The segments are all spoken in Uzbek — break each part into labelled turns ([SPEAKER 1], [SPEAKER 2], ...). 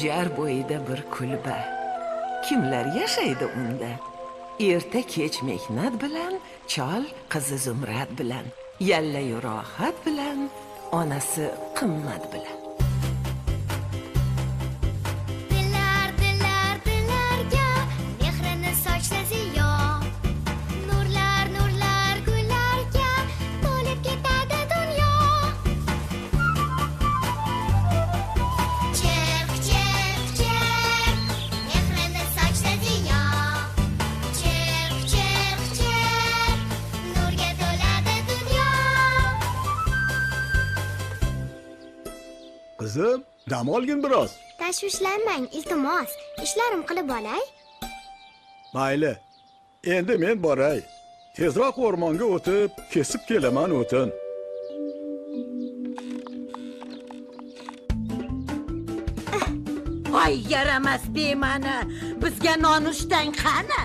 [SPEAKER 1] Jar bo'yida bir kulba. Kimlar yashaydi unda? Erta kech mehnat bilan, chol qizi Zumrad bilan, yalla rohat bilan, onasi qimmat bilan.
[SPEAKER 2] Qizim, dam olgin biroz.
[SPEAKER 3] Tashvishlanmang, iltimos. Ishlarim qilib olay.
[SPEAKER 2] Mayli. Endi men boray. Tezroq o'rmonga o'tib, kesib kelaman o'tin.
[SPEAKER 4] Ay yaramas bemani. Bizga nonushtan qani?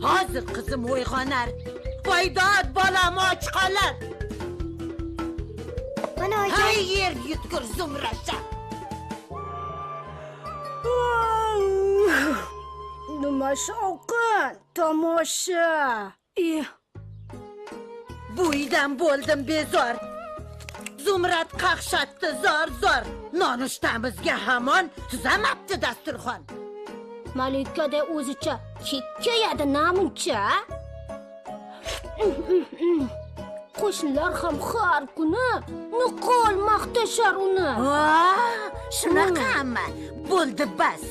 [SPEAKER 4] Hozir qizim uyg'onar. Voydod bolam och qolar.
[SPEAKER 3] Mana
[SPEAKER 4] Hay yer yutgur Zumrasha.
[SPEAKER 5] Nima shovqin, tomosha.
[SPEAKER 4] Bu uydan bo'ldim bezor. Zumrad qaqshatdi zor. Nonushtamizga hamon tuzamabdi dasturxon.
[SPEAKER 5] Malikada o'zicha kekkayadi namuncha. Qo'shnilar ham har kuni nuqul maqtashar uni.
[SPEAKER 4] Shunaqami? Bo'ldi bas.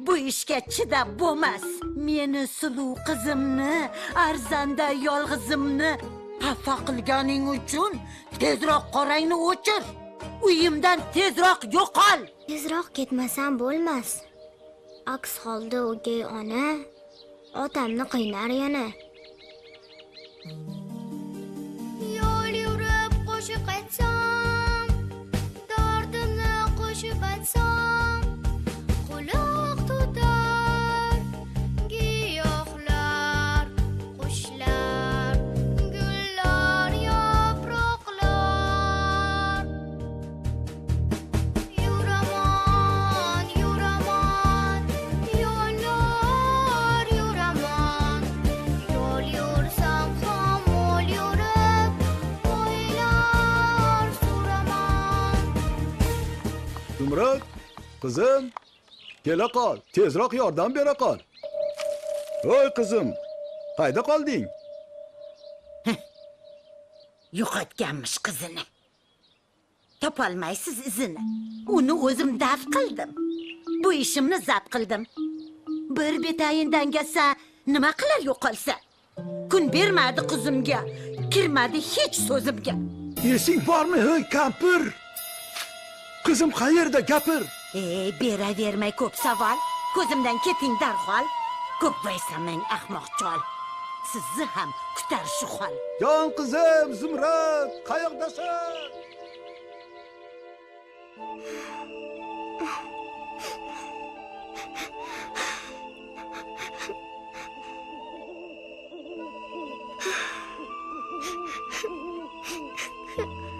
[SPEAKER 4] Bu ishga chidab bo'lmas. Meni suluv qizimni, arzanda yolg'izimni xafa qilganing uchun tezroq qorangni o'chir. Uyimdan tezroq yo'qol.
[SPEAKER 3] Tezroq ketmasam bo'lmas. Aks holda o'gay ona otamni qiynar yana. Yo'l yurib qo'shiq aytsam, dardimni qo'shib aytsam, quloq tutar giyohlar, qushlar, gullar, yaproqlar. Yuraman, yo'llar yuraman, yo'l yursam ham yo'l yurib, o'ylar suraman.
[SPEAKER 2] Zumrad, qizim, kela qol, tezroq yordam bera qol. Voy qizim, qayda qolding?
[SPEAKER 4] Yo'qotganmish qizini. Topolmaysiz izini. Uni o'zim daf qildim. Bu ishimni zabt qildim. Bir betayin dangasa nima qilar yo'qolsa? Kun bermadi qizimga, kirmadi hech so'zimga.
[SPEAKER 2] Esing bormi, hey kampir? Qizim qayerda, gapir.
[SPEAKER 4] Beravermay ko'p savol. Ko'zimdan keting darhol. Ko'p vaysamang ahmoq chol. Sizni ham kutar shu hol.
[SPEAKER 2] Jon qizim, Zumrad, qayoqdasan?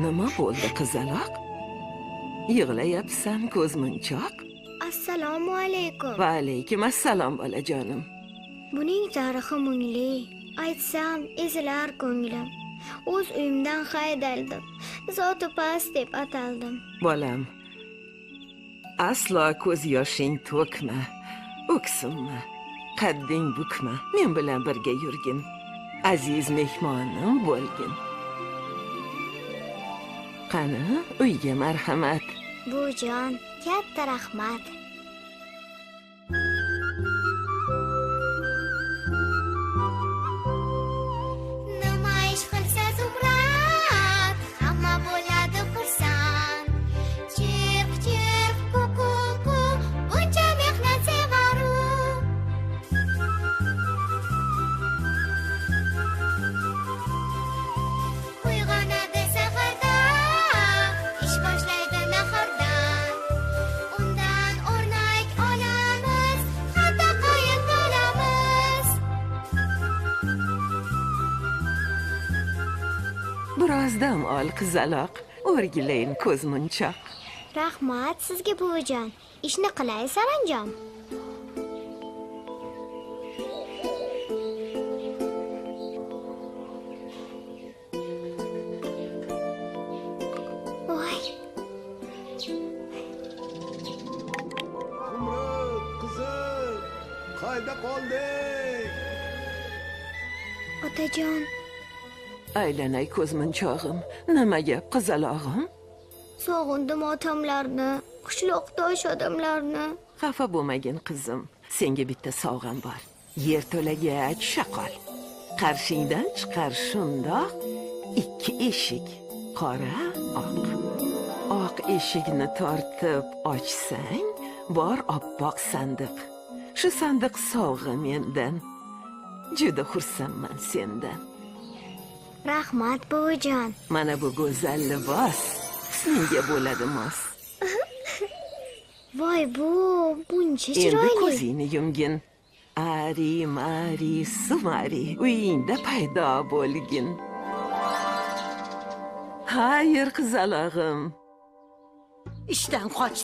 [SPEAKER 1] Nima bo'ldi qizaloq? Yig'layapsan ko'zmunchoq?
[SPEAKER 3] Assalomu alaykum.
[SPEAKER 1] Va alaykum assalom bolajonim.
[SPEAKER 3] Buning tarixi mungli. Aytsam ezilar ko'nglim. O'z uyimdan haydaldim. Zoti past deb ataldim.
[SPEAKER 1] Bolam, aslo ko'z yoshing to'kma, o'ksinma, qadding bukma, men bilan birga yurgin, aziz mehmonim bo'lgin. Qani, uyga marhamat.
[SPEAKER 3] Bujon, katta rahmat. Nima ish qilsa Zumrad, hamma bo'ladi xursand. Chirq chirq kuku, buncha mehnat sevaru. Uyg'onadi saharda, ish boshlaydi nahordan. Undan
[SPEAKER 1] Biroz dam ol, qizaloq. O'rgilayin ko'zmunchoq.
[SPEAKER 3] Rahmat sizga buvijon. Ishni qilay saranjom. Voy,
[SPEAKER 2] Zumrad, qizim, qayda qolding?
[SPEAKER 3] otajon,
[SPEAKER 1] Aylanay ko'zmunchog'im. Nima gap, qizalog'im?
[SPEAKER 3] sog'indim otamlarni, qishloqdosh odamlarni.
[SPEAKER 1] Xafa bo'lmagin qizim. Senga bitta sovg'am bor. Yerto'lagach shaqol. Qarshingdan chiqar shundoq 2 eshik. Qora, oq. Oq eshikni tortib ochsang, bor oppoq sandiq. Shu sandiq sovg'a mendan. Juda xursandman sendan.
[SPEAKER 3] Rahmat buvijon.
[SPEAKER 1] Mana bu go'zal libos senga bo'ladi mos.
[SPEAKER 3] Voy bu, buncha
[SPEAKER 1] Endi
[SPEAKER 3] chiroyli.
[SPEAKER 1] ko'zingni yumgin. Ari, mari, sumari, uyingda paydo bo'lgin. Xayr, qizalog'im.
[SPEAKER 4] ishdan qoch